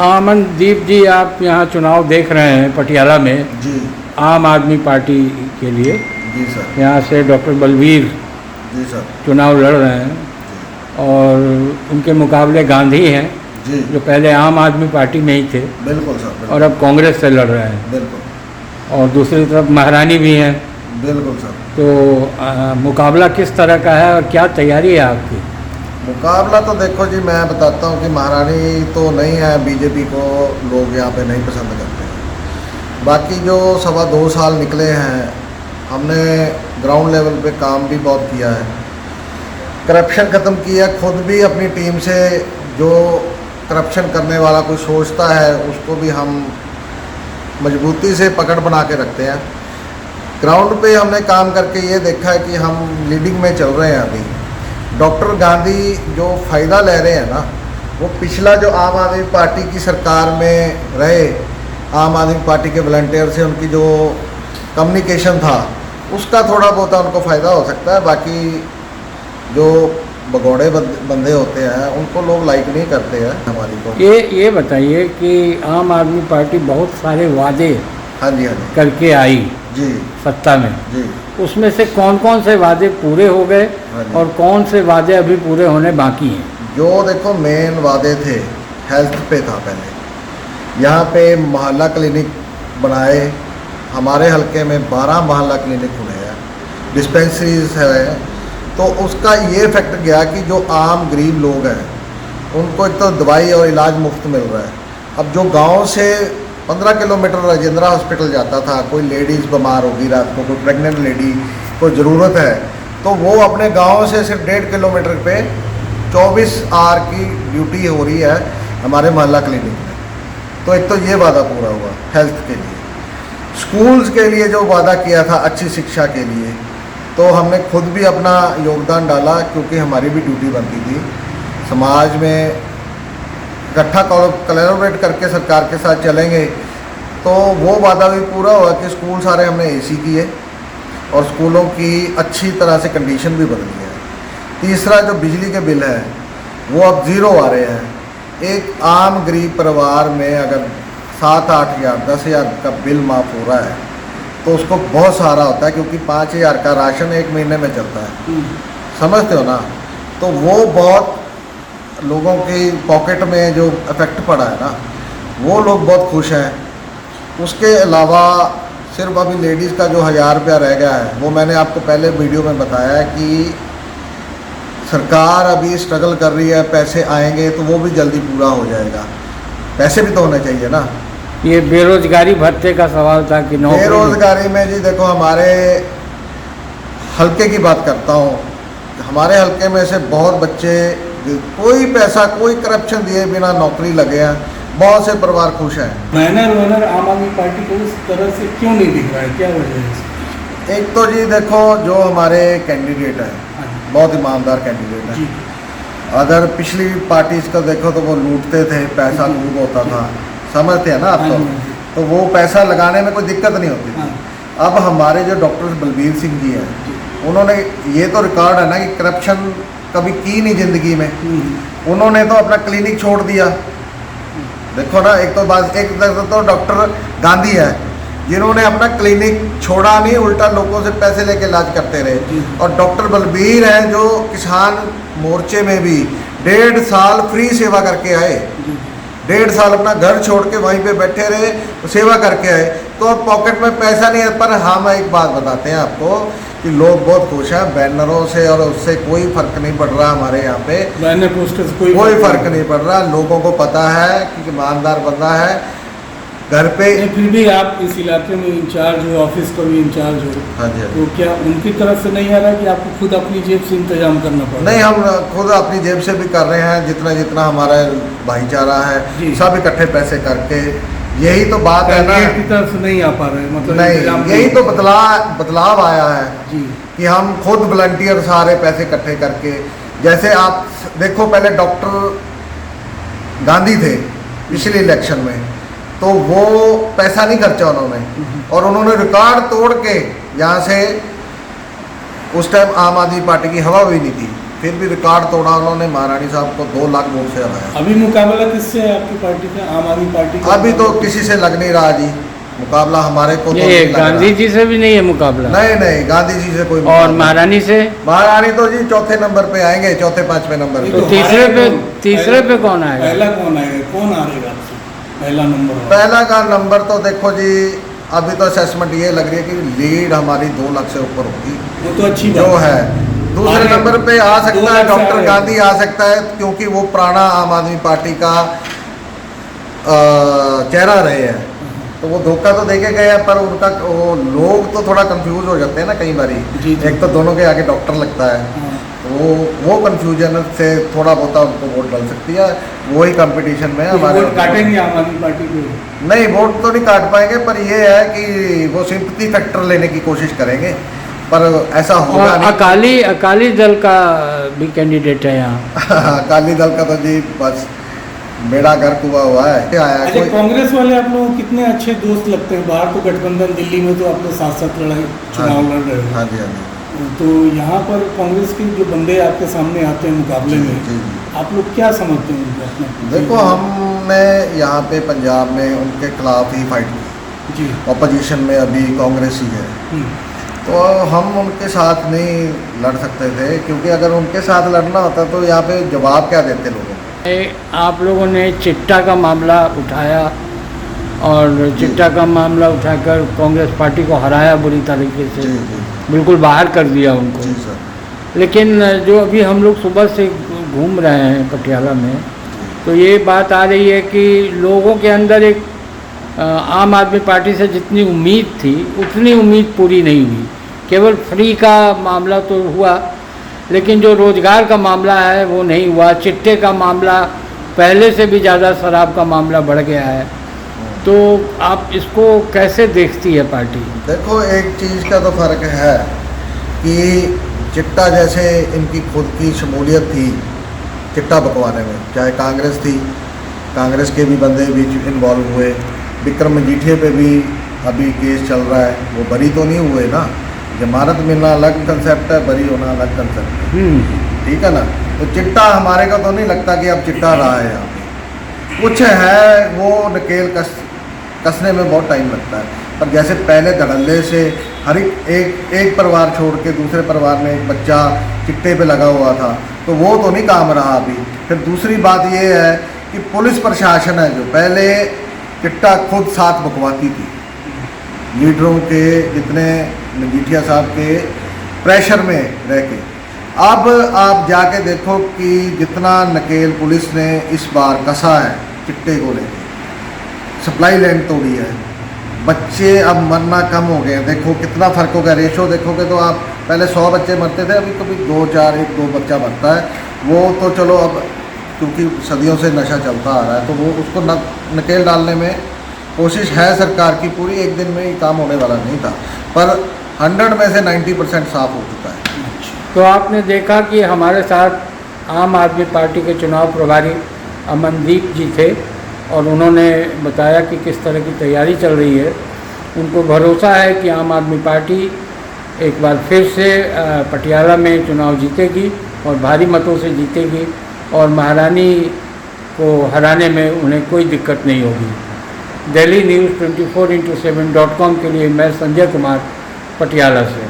अमनदीप जी, आप यहाँ चुनाव देख रहे हैं पटियाला में जी आम आदमी पार्टी के लिए। जी सर। यहाँ से डॉक्टर बलवीर जी सर। चुनाव लड़ रहे हैं और उनके मुकाबले गांधी हैं जी जो पहले आम आदमी पार्टी में ही थे बिल्कुल सर। बिल्कुल। और अब कांग्रेस से लड़ रहे हैं। बिल्कुल। और दूसरी तरफ महारानी भी हैं। बिल्कुल सर। तो मुकाबला किस तरह का है और क्या तैयारी है आपकी? मुकाबला तो देखो जी, मैं बताता हूँ कि महारानी तो नहीं है, बीजेपी को लोग यहाँ पे नहीं पसंद करते हैं। बाकी जो 2.25 साल निकले हैं, हमने ग्राउंड लेवल पे काम भी बहुत किया है, करप्शन ख़त्म किया। खुद भी अपनी टीम से जो करप्शन करने वाला कोई सोचता है उसको भी हम मजबूती से पकड़ बना के रखते हैं। ग्राउंड पे हमने काम करके ये देखा है कि हम लीडिंग में चल रहे हैं। अभी डॉक्टर गांधी जो फ़ायदा ले रहे हैं ना, वो पिछला जो आम आदमी पार्टी की सरकार में रहे, आम आदमी पार्टी के वॉलंटियर से उनकी जो कम्युनिकेशन था उसका थोड़ा बहुत उनको फ़ायदा हो सकता है। बाकी जो भगोड़े बंदे होते हैं उनको लोग लाइक नहीं करते हैं हमारी को। ये बताइए कि आम आदमी पार्टी बहुत सारे वादे हाँ जी, हाँ जी करके आई जी सत्ता में, जी। उसमें से कौन कौन से वादे पूरे हो गए हाँ जी। और कौन से वादे अभी पूरे होने बाकी हैं? जो देखो मेन वादे थे, हेल्थ पे था पहले। यहाँ पे मोहल्ला क्लिनिक बनाए, हमारे हलके में 12 मोहल्ला क्लिनिक खुले हैं, डिस्पेंसरीज है। तो उसका ये इफेक्ट गया कि जो आम गरीब लोग हैं उनको एक तो दवाई और इलाज मुफ्त मिल रहा है। अब जो गांव से 15 किलोमीटर राजेंद्रा हॉस्पिटल जाता था, कोई लेडीज़ बीमार होगी रात को, कोई प्रेग्नेंट लेडी को ज़रूरत है, तो वो अपने गांव से सिर्फ 1.5 किलोमीटर पे 24 आवर की ड्यूटी हो रही है हमारे मोहल्ला क्लिनिक में। तो एक तो ये वादा पूरा हुआ हेल्थ के लिए। स्कूल्स के लिए जो वादा किया था अच्छी शिक्षा के लिए, तो हमने खुद भी अपना योगदान डाला, क्योंकि हमारी भी ड्यूटी बनती थी समाज में इकट्ठा कोलैबोरेट करके सरकार के साथ चलेंगे। तो वो वादा भी पूरा हुआ कि स्कूल सारे हमने एसी किए और स्कूलों की अच्छी तरह से कंडीशन भी बदली है। तीसरा, जो बिजली के बिल है वो अब 0 आ रहे हैं। एक आम गरीब परिवार में अगर 7-8 हज़ार 10 हज़ार का बिल माफ़ हो रहा है तो उसको बहुत सहारा होता है, क्योंकि 5 हज़ार का राशन 1 महीने में चलता है। समझते हो ना? तो वो बहुत लोगों की पॉकेट में जो इफेक्ट पड़ा है ना, वो लोग बहुत खुश हैं। उसके अलावा सिर्फ अभी लेडीज़ का जो 1000 रुपया रह गया है, वो मैंने आपको पहले वीडियो में बताया है कि सरकार अभी स्ट्रगल कर रही है, पैसे आएंगे तो वो भी जल्दी पूरा हो जाएगा। पैसे भी तो होने चाहिए ना। ये बेरोजगारी भत्ते का सवाल था कि नौकरी। बेरोजगारी में जी देखो, हमारे हलके की बात करता हूँ, हमारे हलके में से बहुत बच्चे कोई पैसा कोई करप्शन दिए बिना नौकरी लगे हैं, बहुत से परिवार खुश हैं। बैनर आम आदमी पार्टी को उस तरह से क्यों नहीं दिख रहा है, क्या वजह है? एक तो जी देखो, जो हमारे कैंडिडेट हैं बहुत ईमानदार कैंडिडेट हैं। अगर पिछली पार्टीज का देखो तो वो लूटते थे, पैसा खूब होता था, समझते हैं ना आप? तो वो पैसा लगाने में कोई दिक्कत नहीं होती थी। अब हमारे जो डॉक्टर बलबीर सिंह जी हैं, उन्होंने ये तो रिकॉर्ड है ना कि करप्शन कभी की नहीं ज़िंदगी में। उन्होंने तो अपना क्लिनिक छोड़ दिया। देखो ना, एक तो डॉक्टर गांधी है जिन्होंने अपना क्लिनिक छोड़ा नहीं, उल्टा लोगों से पैसे लेके इलाज करते रहे। और डॉक्टर बलबीर हैं जो किसान मोर्चे में भी 1.5 साल फ्री सेवा करके आए। 1.5 साल अपना घर छोड़ के वहीं पे बैठे रहे, सेवा करके आए। तो अब पॉकेट में पैसा नहीं है। पर हम एक बात बताते हैं आपको कि लोग बहुत खुश हैं बैनरों से, और उससे कोई फ़र्क नहीं पड़ रहा हमारे यहाँ पे। बैनर पोस्टर से कोई फ़र्क नहीं पड़ रहा। लोगों को पता है कि ईमानदार बंदा है घर पे। फिर भी आप इस इलाके में इंचार्ज हो, ऑफिस का भी इंचार्ज हो, हाँ जी, तो क्या उनकी तरफ से नहीं आ रहा कि आपको खुद अपनी जेब से इंतजाम करना पड़ा? नहीं, हम खुद अपनी जेब से भी कर रहे हैं, जितना जितना हमारा भाईचारा है सब इकट्ठे पैसे करके। यही तो बात है ना, की तरफ से नहीं आ पा रहे, मतलब नहीं, यही तो बदलाव आया है जी कि हम खुद वॉलंटियर सारे पैसे इकट्ठे करके। जैसे आप देखो, पहले डॉक्टर गांधी थे पिछले इलेक्शन में, तो वो पैसा नहीं खर्चा उन्होंने, और उन्होंने रिकॉर्ड तोड़ के यहाँ से, उस टाइम आम आदमी पार्टी की हवा भी नहीं थी, फिर भी रिकॉर्ड तोड़ा उन्होंने, महारानी साहब को 2 लाख वोट से हराया। अभी मुकाबला किससे है आपकी पार्टी का, आम आदमी पार्टी का? अभी तो किसी से लग नहीं रहा जी, मुकाबला हमारे को तो ये नहीं लग रहा। गांधी जी से भी नहीं है मुकाबला? नहीं, गांधी जी से कोई और मुकाबला महारानी से? महारानी तो जी चौथे नंबर पे आएंगे, चौथे 5वें नंबर नहीं पे। तो हारेगा तीसरे पे कौन आएगा? पहला कौन आएगा, कौन हारेगा आपसे पहला नंबर वाला? पहला का नंबर तो देखो जी, अभी तो असेसमेंट ये लग रही है कि लीड हमारी 2 लाख से ऊपर होगी, वो तो अच्छी जो बात है। दूसरे आगे नंबर पे आ 2 सकता है लाख से डॉक्टर आगे। गांधी आ सकता है, क्योंकि वो पुराना आम आदमी पार्टी का चेहरा रहे हैं, तो वो धोखा तो देके गए हैं, पर उनका वो लोग तो थोड़ा कंफ्यूज हो जाते हैं ना कई बारी। जी, जी। एक तो दोनों के आगे डॉक्टर लगता है, हाँ। तो वो कंफ्यूजन से थोड़ा बहुत उनको वोट डल सकती है। वही कंपटीशन में हमारे वोट काटेंगे आम आदमी पार्टी को? नहीं, वोट तो नहीं काट पाएंगे, पर ये है कि वो सिंपैथी फैक्टर लेने की कोशिश करेंगे, पर ऐसा होगा और नहीं। अकाली दल का भी कैंडिडेट है यहाँ? अकाली दल का तो जी बस बेड़ा गर्क हुआ है। क्या आया अच्छा, कोई कांग्रेस वाले आप लोगों को कितने अच्छे दोस्त लगते हैं? बाहर तो गठबंधन, दिल्ली में तो आप लोग साथ साथ लड़ाई चुनाव लड़ रहे हो, हाँ जी, हाँ जी, तो यहाँ पर कांग्रेस के जो बंदे आपके सामने आते हैं मुकाबले जी, में, जी, जी। आप लोग क्या समझते हैं उनको अपना? देखो, हमने यहाँ पे पंजाब में उनके खिलाफ ही फाइट की, जी। ऑपोजिशन में अभी कांग्रेस ही है, हम्म। तो हम उनके साथ नहीं लड़ सकते थे, क्योंकि अगर उनके साथ लड़ना होता तो यहाँ पे जवाब क्या देते लोगों को। आप लोगों ने चिट्टा का मामला उठाया और चिट्टा का मामला उठाकर कांग्रेस पार्टी को हराया बुरी तरीके से, जी जी बिल्कुल बाहर कर दिया उनको। जी सर। लेकिन जो अभी हम लोग सुबह से घूम रहे हैं पटियाला में, तो ये बात आ रही है कि लोगों के अंदर एक आम आदमी पार्टी से जितनी उम्मीद थी उतनी उम्मीद पूरी नहीं हुई। केवल फ्री का मामला तो हुआ, लेकिन जो रोज़गार का मामला है वो नहीं हुआ। चिट्टे का मामला, पहले से भी ज़्यादा शराब का मामला बढ़ गया है। तो आप इसको कैसे देखती है पार्टी? देखो, एक चीज़ का तो फ़र्क है कि चिट्टा जैसे इनकी खुद की शमूलियत थी चिट्टा बकवाने में, चाहे कांग्रेस थी, कांग्रेस के भी बंदे भी इन्वॉल्व हुए। विक्रम मजीठिया पे भी अभी केस चल रहा है, वो बरी तो नहीं हुए ना। जमानत मिलना अलग कंसेप्ट है, बरी होना अलग कंसेप्ट है, ठीक है ना। तो चिट्टा हमारे को तो नहीं लगता कि अब चिट्टा रहा है यहाँ पे। कुछ है वो नकेल कसने में बहुत टाइम लगता है, पर जैसे पहले धड़ल्ले से हर एक परिवार छोड़ के दूसरे परिवार में एक बच्चा चिट्टे पे लगा हुआ था, तो वो तो नहीं काम रहा अभी। फिर दूसरी बात ये है कि पुलिस प्रशासन है जो पहले चिट्टा खुद साथ बकवाती थी, लीडरों के जितने मजीठिया साहब के प्रेशर में रह के। अब आप जाके देखो कि जितना नकेल पुलिस ने इस बार कसा है चिट्टे को लेके, सप्लाई लाइन तोड़ी है, बच्चे अब मरना कम हो गए हैं। देखो कितना फ़र्क हो गया, रेशो देखोगे तो आप पहले 100 बच्चे मरते थे, अभी कभी 2 4 1 2 बच्चा मरता है। वो तो चलो अब क्योंकि सदियों से नशा चलता आ रहा है, तो वो उसको नकेल डालने में कोशिश है सरकार की पूरी। एक दिन में ही काम होने वाला नहीं था, पर 100 में से 90% साफ हो चुका है। तो आपने देखा कि हमारे साथ आम आदमी पार्टी के चुनाव प्रभारी अमनदीप जी थे और उन्होंने बताया कि किस तरह की तैयारी चल रही है। उनको भरोसा है कि आम आदमी पार्टी एक बार फिर से पटियाला में चुनाव जीतेगी और भारी मतों से जीतेगी, और महारानी को हराने में उन्हें कोई दिक्कत नहीं होगी। दिल्ली न्यूज़ 24x7.com के लिए मैं संजय कुमार, पटियाला से।